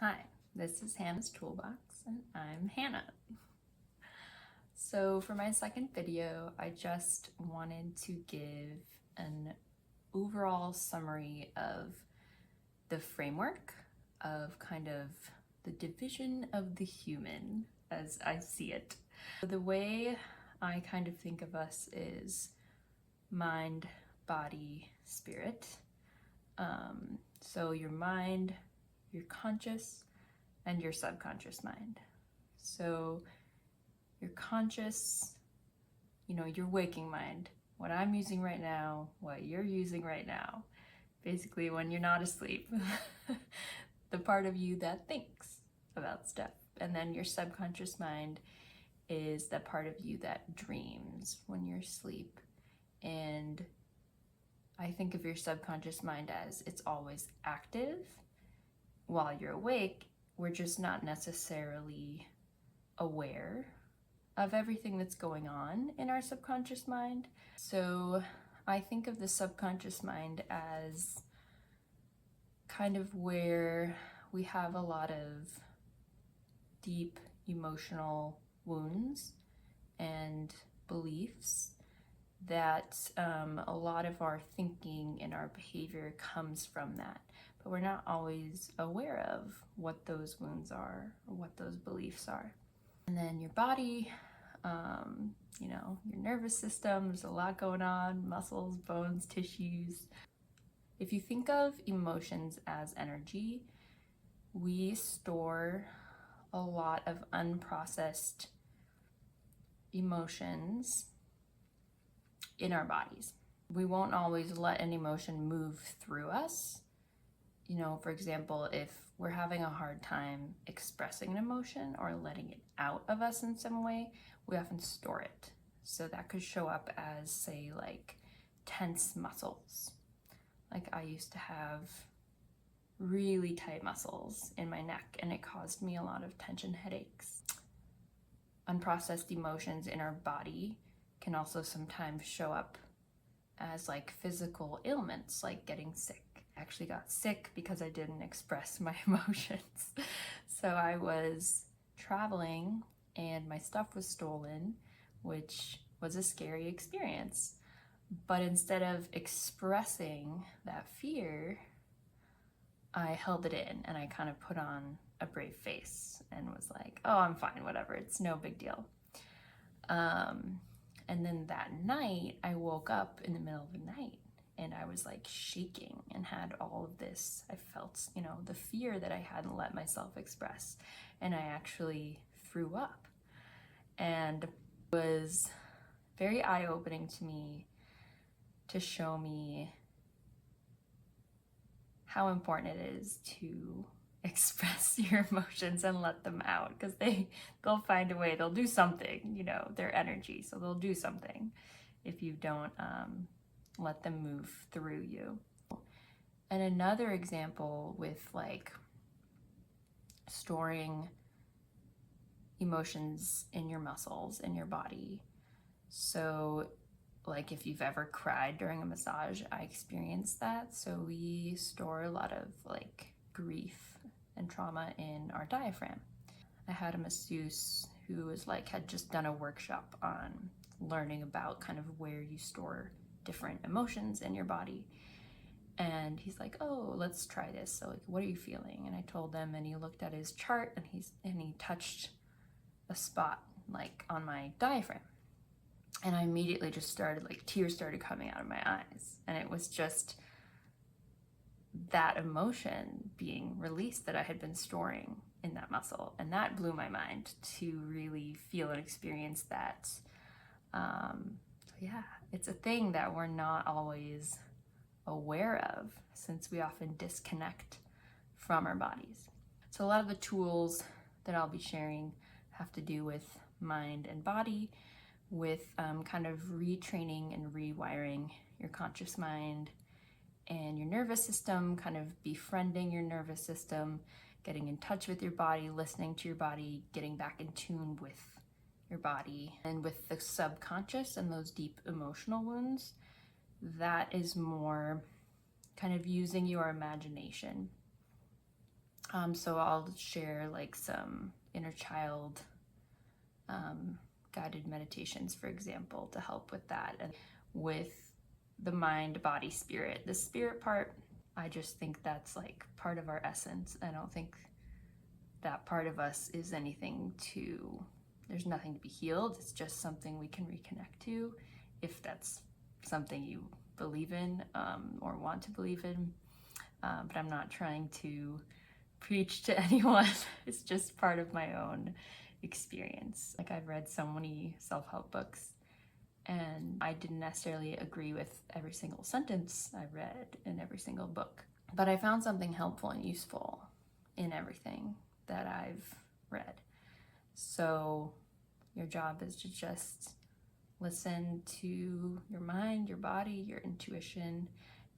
Hi, this is Hannah's Toolbox, and I'm Hannah. So for my second video, I just wanted to give an overall summary of the framework of kind of the division of the human as I see it. The way I kind of think of us is mind, body, spirit. So your mind, your conscious, and your subconscious mind. So your conscious, your waking mind, what I'm using right now, what you're using right now, basically when you're not asleep, the part of you that thinks about stuff. And then your subconscious mind is the part of you that dreams when you're asleep. And I think of your subconscious mind as it's always active while you're awake. We're just not necessarily aware of everything that's going on in our subconscious mind. So I think of the subconscious mind as kind of where we have a lot of deep emotional wounds and beliefs that a lot of our thinking and our behavior comes from that. But we're not always aware of what those wounds are or what those beliefs are. And then your body, your nervous system, there's a lot going on, muscles, bones, tissues. If you think of emotions as energy, we store a lot of unprocessed emotions in our bodies. We won't always let an emotion move through us. For example, if we're having a hard time expressing an emotion or letting it out of us in some way, we often store it. So that could show up as, say, like tense muscles. Like I used to have really tight muscles in my neck and it caused me a lot of tension headaches. Unprocessed emotions in our body can also sometimes show up as like physical ailments, like getting sick. I actually got sick because I didn't express my emotions. So I was traveling and my stuff was stolen, which was a scary experience. But instead of expressing that fear, I held it in and I kind of put on a brave face and was like, oh, I'm fine, whatever, it's no big deal. And then that night, I woke up in the middle of the night and I was like shaking and had all of this. I felt, the fear that I hadn't let myself express. And I actually threw up. And it was very eye-opening to me to show me how important it is to express your emotions and let them out, because they'll find a way, they'll do something, their energy, so they'll do something if you don't let them move through you. And another example with like storing emotions in your muscles, in your body. So like if you've ever cried during a massage, I experienced that. So we store a lot of like grief and trauma in our diaphragm. I had a masseuse who was had just done a workshop on learning about kind of where you store different emotions in your body. And he's like, oh, let's try this. So like, what are you feeling? And I told him, and he looked at his chart and he touched a spot like on my diaphragm. And I immediately just started, tears started coming out of my eyes. And it was just that emotion being released that I had been storing in that muscle. And that blew my mind to really feel and experience that. Yeah, it's a thing that we're not always aware of, since we often disconnect from our bodies. So a lot of the tools that I'll be sharing have to do with mind and body, with kind of retraining and rewiring your conscious mind and your nervous system, kind of befriending your nervous system, getting in touch with your body, listening to your body, getting back in tune with your body. And with the subconscious and those deep emotional wounds, that is more kind of using your imagination So I'll share like some inner child guided meditations, for example, to help with that. And with the mind, body, spirit, the spirit part, I just think that's like part of our essence. I don't think that part of us is anything to, there's nothing to be healed. It's just something we can reconnect to if that's something you believe in or want to believe in. But I'm not trying to preach to anyone. It's just part of my own experience. Like, I've read so many self-help books and I didn't necessarily agree with every single sentence I read in every single book, but I found something helpful and useful in everything that I've read. So your job is to just listen to your mind, your body, your intuition.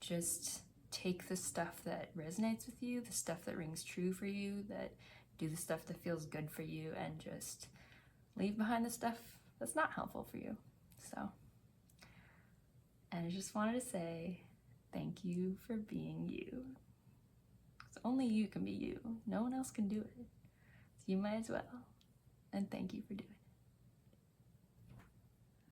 Just take the stuff that resonates with you, the stuff that rings true for you, that do the stuff that feels good for you, and just leave behind the stuff that's not helpful for you. So, and I just wanted to say thank you for being you. Because only you can be you. No one else can do it. So you might as well. And thank you for doing it.